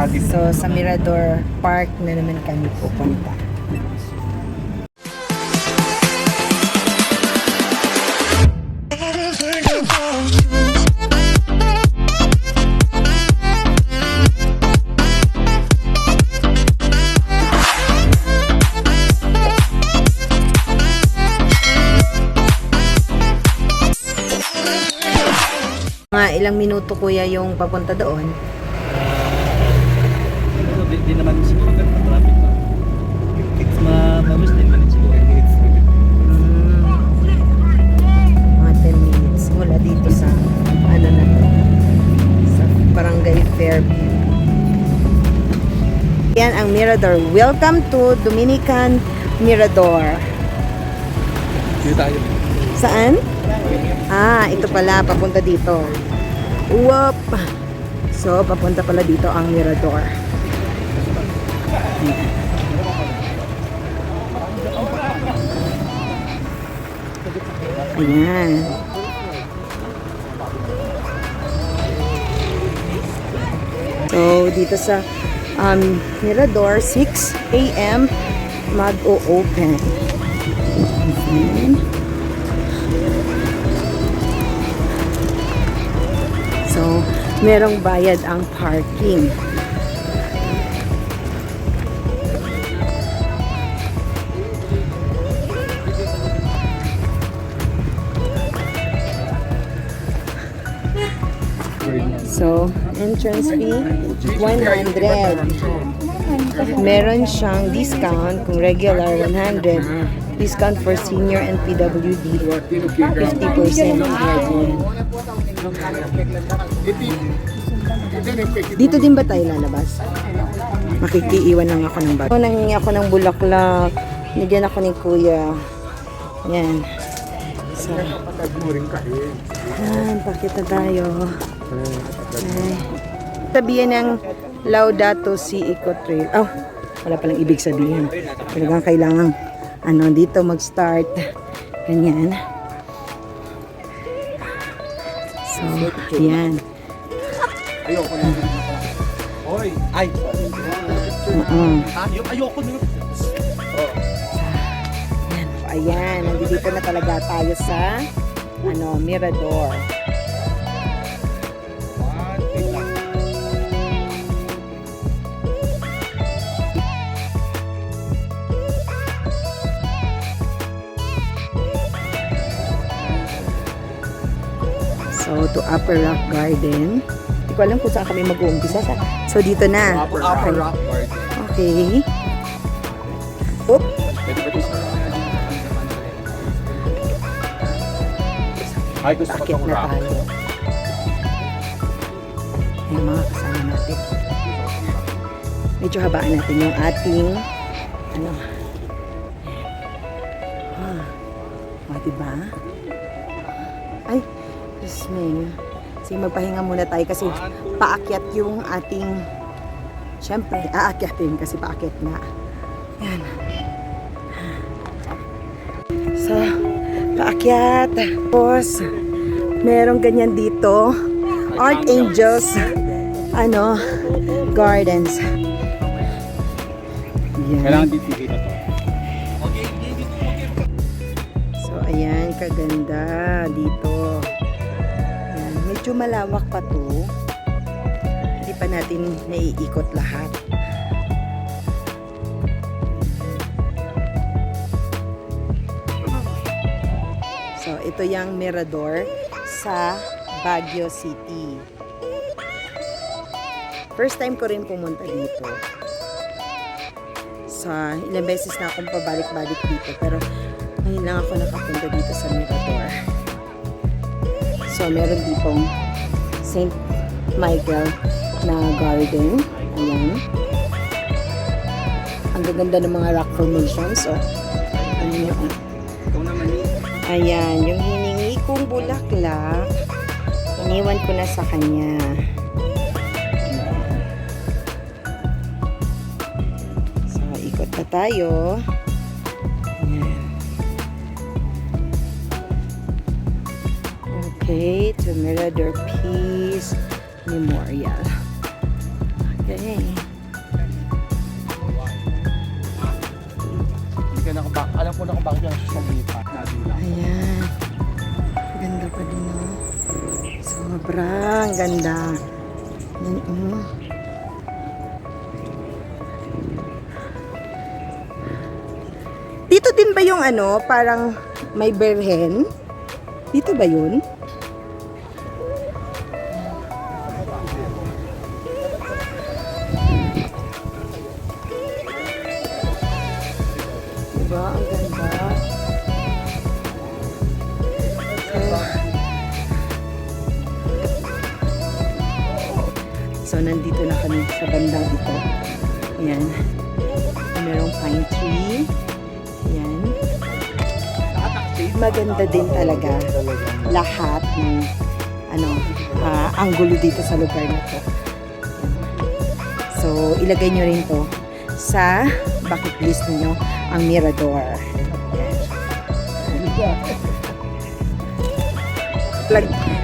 So, sa Mirador Park na naman kami pupunta. Mga ilang minuto kuya yung papunta doon. Di naman siguro ganun ang traffic na. It's mas 10 minutes siguro. Mga 10 minutes mula dito sa ano na to, sa Barangay Fairview. Yan ang Mirador. Welcome to Dominican Mirador. Dito tayo. Saan? Ah, ito pala, papunta dito. Whoop! So, papunta pala dito ang Mirador. Ayan. So, dito sa Mirador, 6 a.m. mag-o-open. So, merong bayad ang parking. So, entrance fee, 100. Meron siyang discount kung regular 100. Discount for senior and PWD, 50%. Dito din ba tayo lalabas? Makikiiwan lang ako ng bag. Nangingi ako ng bulaklak. Nigyan ako ni kuya. Yan. So, yan, pakita tayo. Okay. Sabihin ng Laudato Si Eco Trail. Oh, wala palang ibig sabihin. Talagang kailangan dito mag-start. Ganyan. So, yan. Ayoko na. Oy, ay. Ayoko na. Ayan, nandito na talaga tayo sa Mirador. So, to Upper Rock Garden. Hindi ko alam kung saan kami mag-uumpisa. So, dito na. Upper Rock Garden. Okay. Oop. Pwede ba ito sa... Ay, gusto ko Bakit itong na rock. tayo? Ay, mga kasama natin. Medyo habaan natin yung ating diba? Ay, Diyos me. Sige, magpahinga muna tayo kasi paakyat yung ating, syempre, aakyatin kasi paakyat nga. Yan. So, paakyat. Tapos, merong ganyan dito. Archangels, gardens. Yan. Kailangan titigil na to. So, ayan, kaganda dito. Ayan, medyo malawak pa to. Hindi pa natin naiikot lahat. So, ito yung Mirador sa Baguio City. First time ko rin pumunta dito. Sa ilang beses na akong pabalik-balik dito, pero ngayon lang ako nakapunta dito sa Mirador. So, meron ditong St. Michael na garden. Ayan. Ang gaganda ng mga rock formations. So, ayan, yung hiningi kong bulaklak, iniwan ko na sa kanya. So, ikot na tayo. Ayan. Okay, to Mirador Peace Memorial. Okay. Hindi ka na alam ko na kung bakit yung susumipa. Ayan. Ganda pa din, oh. Sobrang ganda. Yan, oh. Dito din ba yung ano, parang may berhen? Dito ba yun? Diba? Ang ganda. So, nandito na kami sa bandang ito. Ayan. Merong pine tree. Ayan. Maganda din talaga lahat ng anggulo dito sa lugar na to. So, ilagay nyo rin to sa bucket list niyo ang Mirador.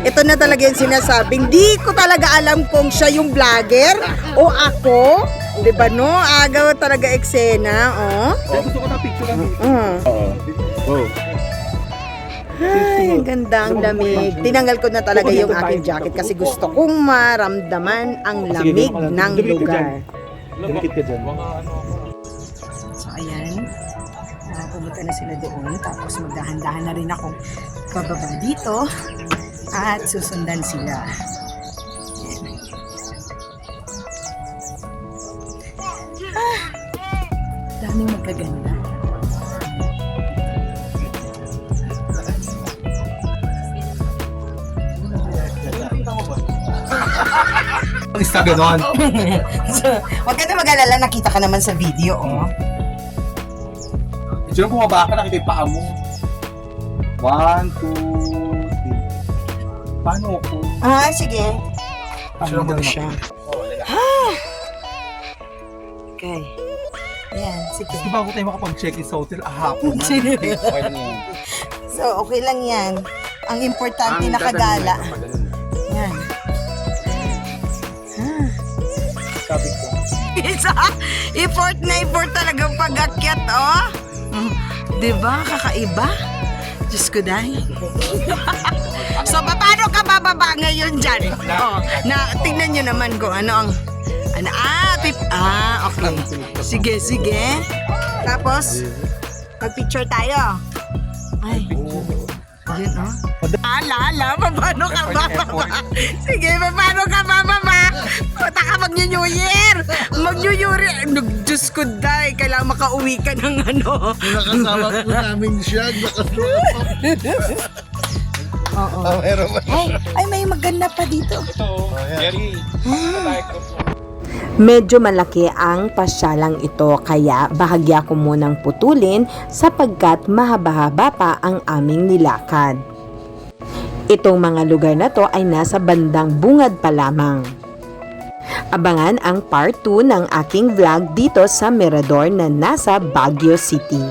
Ito na talaga yung sinasabing, di ko talaga alam kung siya yung vlogger o ako. Di ba no? Agaw talaga eksena, oh. Gusto ko na picture lang. Oo. Ay, ang ganda, ang lamig. Tinanggal ko na talaga yung aking jacket kasi gusto kong maramdaman ang lamig ng lugar. Dumikit ka dyan. So, ayan. Pumunta na sila doon. Tapos magdahan-dahan na rin akong bababa dito. At susundan sila. Daming magaganda. Ang isa ganon. So, huwag ka na mag-alala, nakita ka naman sa video, oh. Ito lang bumaba ka, nakita yung paa mo. 1, 2, 3. Paano ako? Ah, sige. Sure mo siya. Okay. Ayan, sige. Di ba ako tayo makapag-check-in sa hotel hapon? Sige. Okay lang yan. So, okay lang yan. Ang importante nakagala. Yan. Sabi ko. Isa, effort na effort talagang pag-akyat, oh. Diba? Kakaiba. Diyos ko dahil. So, paano ka bababa ngayon dyan? Oh, tingnan nyo naman kung ano ang... okay. Sige, sige. Tapos, mag-picture tayo. Ay. Ayun, oh. Ala, paano ka bababa? Sige, paano ka bababa? Punta ka mag-New Year! Mag-New Year! Diyos ko dahil, kailangan makauwi ka ng ano. Nakasama po namin siya. Oo. Ay, may maganda pa dito. Medyo malaki ang pasyalang ito kaya bahagya ko munang putulin sapagkat mahaba-haba pa ang aming nilakad. Itong mga lugar na to ay nasa bandang bungad pa lamang. Abangan ang part 2 ng aking vlog dito sa Mirador na nasa Baguio City.